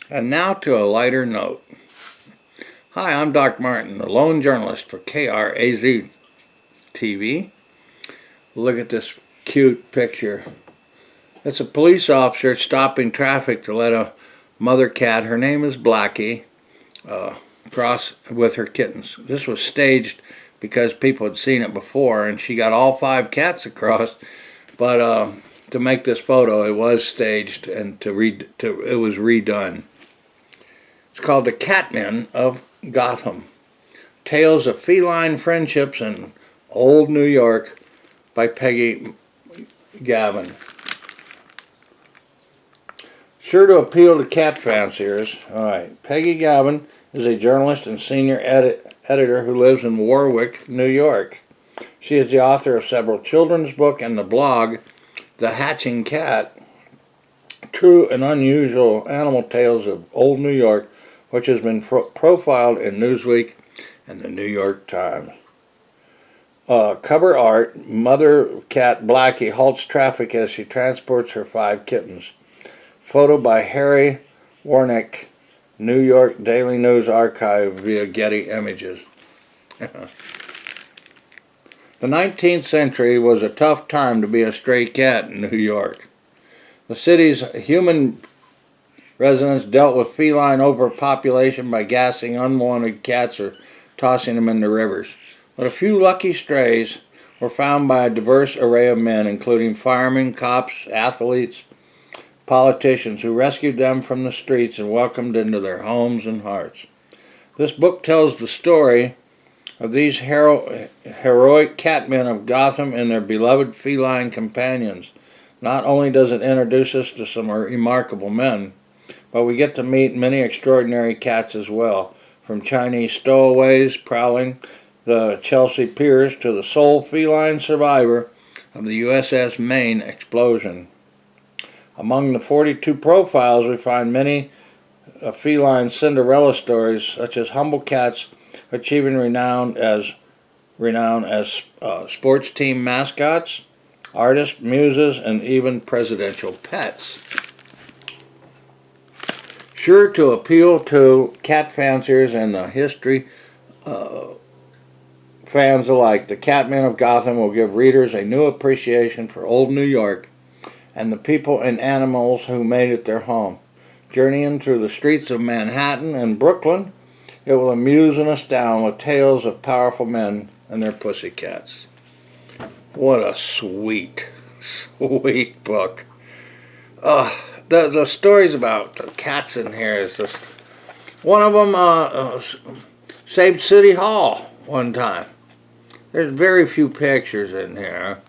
And now to a lighter note. Hi, I'm Doc Martin, the lone journalist for KRAZ TV. Look at this cute picture. It's a police officer stopping traffic to let a mother cat, her name is Blackie, cross with her kittens. This was staged because people had seen it before, and she got all 5 cats across. But to make this photo, it was staged, and it was redone. It's called The Catmen of Gotham. Tales of Feline Friendships in Old New York by Peggy Gavan. Sure to appeal to cat fanciers. Alright, Peggy Gavan is a journalist and senior editor who lives in Warwick, New York. She is the author of several children's books and the blog, The Hatching Cat, True and Unusual Animal Tales of Old New York, which has been profiled in Newsweek and the New York Times. Cover art, mother cat Blackie halts traffic as she transports her 5 kittens. Photo by Harry Warnick, New York Daily News Archive via Getty Images. The 19th century was a tough time to be a stray cat in New York. The city's human residents dealt with feline overpopulation by gassing unwanted cats or tossing them into rivers. But a few lucky strays were found by a diverse array of men, including firemen, cops, athletes, politicians, who rescued them from the streets and welcomed into their homes and hearts. This book tells the story of these heroic catmen of Gotham and their beloved feline companions. Not only does it introduce us to some remarkable men, but we get to meet many extraordinary cats as well, from Chinese stowaways prowling the Chelsea piers to the sole feline survivor of the USS Maine explosion. Among the 42 profiles, we find many feline Cinderella stories, such as humble cats achieving renown as sports team mascots, artists, muses, and even presidential pets. Sure to appeal to cat fanciers and the history fans alike, The Catmen of Gotham will give readers a new appreciation for old New York and the people and animals who made it their home. Journeying through the streets of Manhattan and Brooklyn, it will amuse and astound with tales of powerful men and their pussycats. What a sweet, sweet book. The stories about the cats in here is just... One of them saved City Hall one time. There's very few pictures in here,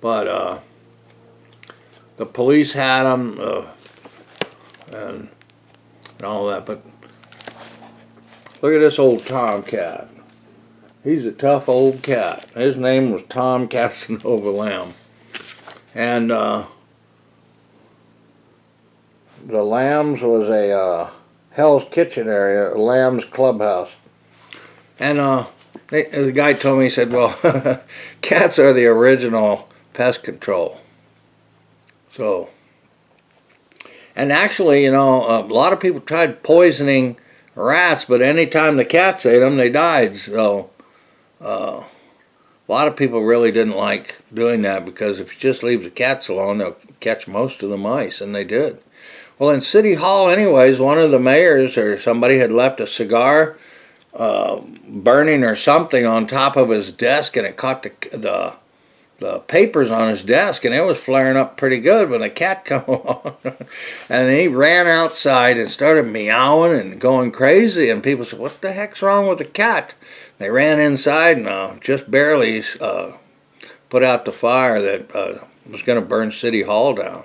but the police had them and all that. But look at this old tomcat. He's a tough old cat. His name was Tom Casanova Lamb. And the Lambs was a Hell's Kitchen area, Lamb's Clubhouse. And the guy told me, he said, well, cats are the original pest control. So, and actually, a lot of people tried poisoning rats, but anytime the cats ate them, they died. So, a lot of people really didn't like doing that, because if you just leave the cats alone, they'll catch most of the mice, and they did. Well, in City Hall anyways, one of the mayors or somebody had left a cigar burning or something on top of his desk, and it caught the papers on his desk, and it was flaring up pretty good when the cat come along. And he ran outside and started meowing and going crazy, and people said, what the heck's wrong with the cat? They ran inside and just barely put out the fire that was going to burn City Hall down.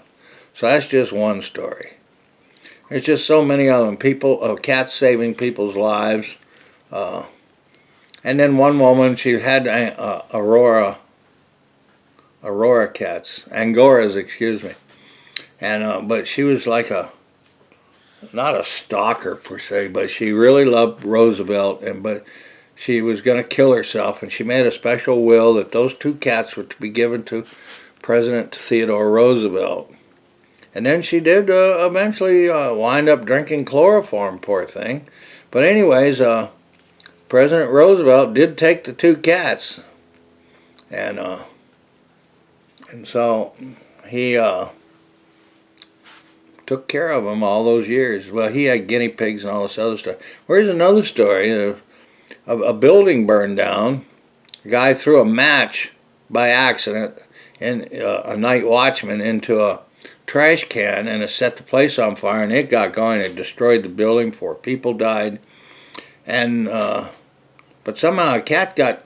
So that's just one story. There's just so many of them. Cats saving people's lives. And then one woman, she had Angora cats, Angoras, excuse me. And but she was like not a stalker per se, but she really loved Roosevelt, but she was going to kill herself, and she made a special will that those 2 cats were to be given to President Theodore Roosevelt. And then she did eventually wind up drinking chloroform, poor thing. But anyways, President Roosevelt did take the 2 cats, and so he took care of them all those years. Well, he had guinea pigs and all this other stuff. Here's another story. A building burned down. A guy threw a match by accident, and a night watchman, into a trash can, and it set the place on fire, and it got going. It destroyed the building. 4 people died, and but somehow a cat got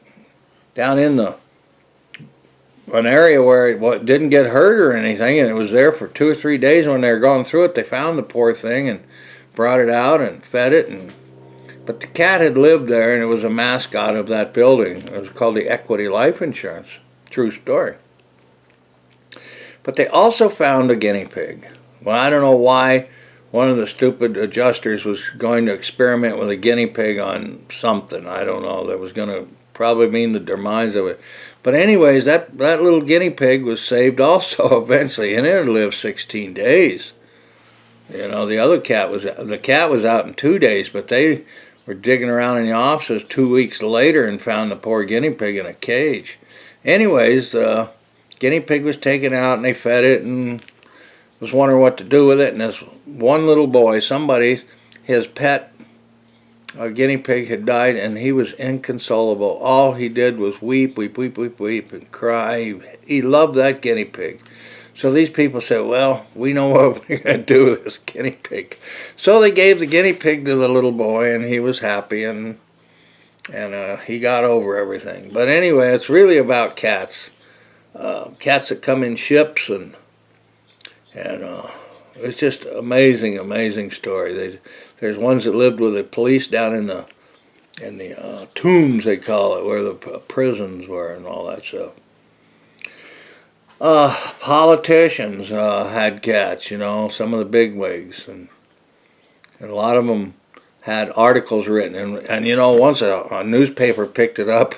down in an area where it didn't get hurt or anything, and it was there for 2 or 3 days. When they were going through it, they found the poor thing and brought it out and fed it. But the cat had lived there, and it was a mascot of that building. It was called the Equity Life Insurance. True story. But they also found a guinea pig. Well, I don't know why one of the stupid adjusters was going to experiment with a guinea pig on something. I don't know. That was going to probably mean the demise of it. But anyways, that little guinea pig was saved also eventually, and it lived 16 days. You know, the cat was out in 2 days, but they were digging around in the offices 2 weeks later and found the poor guinea pig in a cage. Anyways, the guinea pig was taken out, and they fed it and was wondering what to do with it. And this one little boy, his pet guinea pig had died, and he was inconsolable. All he did was weep, weep, weep, weep, weep, and cry. He loved that guinea pig. So these people said, well, we know what we're going to do with this guinea pig. So they gave the guinea pig to the little boy, and he was happy, and he got over everything. But anyway, it's really about cats. Cats that come in ships, and it's just amazing, amazing story. There's ones that lived with the police down in the tombs, they call it, where the prisons were and all that stuff. Politicians had cats, you know, some of the bigwigs, and a lot of them had articles written, and you know, once a newspaper picked it up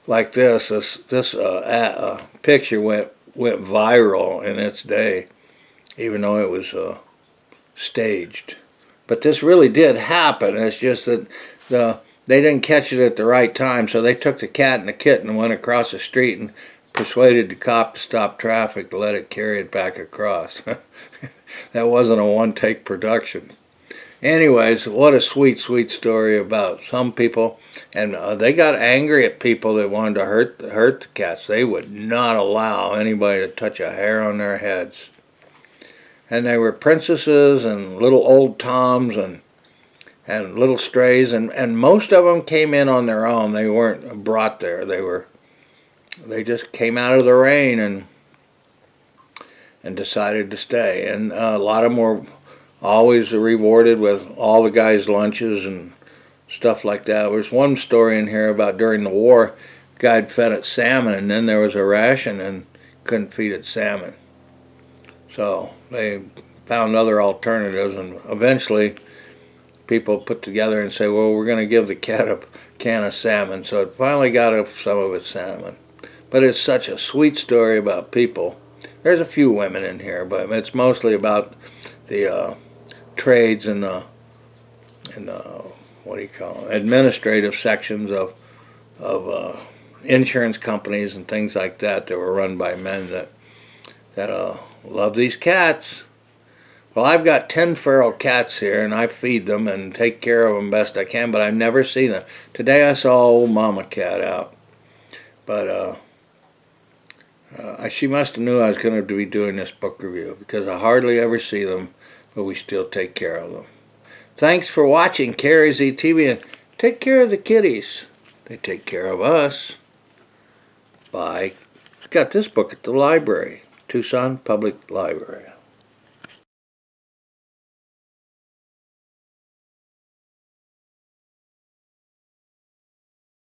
like this picture went viral in its day, even though it was staged. But this really did happen. It's just that they didn't catch it at the right time, so they took the cat and the kitten and went across the street and persuaded the cop to stop traffic to let it carry it back across. That wasn't a one-take production. Anyways, what a sweet, sweet story about some people. And they got angry at people that wanted to hurt the cats. They would not allow anybody to touch a hair on their heads. And they were princesses and little old toms and little strays. And most of them came in on their own. They weren't brought there. They just came out of the rain and decided to stay. And a lot of them were always rewarded with all the guys' lunches and stuff like that. There's one story in here about during the war, a guy had fed it salmon, and then there was a ration and couldn't feed it salmon. So they found other alternatives, and eventually people put together and say, well, we're going to give the cat a can of salmon. So it finally got some of its salmon. But it's such a sweet story about people. There's a few women in here, but it's mostly about the trades and the what do you call them, administrative sections of insurance companies and things like that were run by men that love these cats. Well, I've got 10 feral cats here, and I feed them and take care of them best I can, but I've never seen them. Today I saw old Mama Cat out, but she must have knew I was going to be doing this book review, because I hardly ever see them, but we still take care of them. Thanks for watching KRZ TV, and take care of the kitties. They take care of us. Bye. Got this book at the library, Tucson Public Library.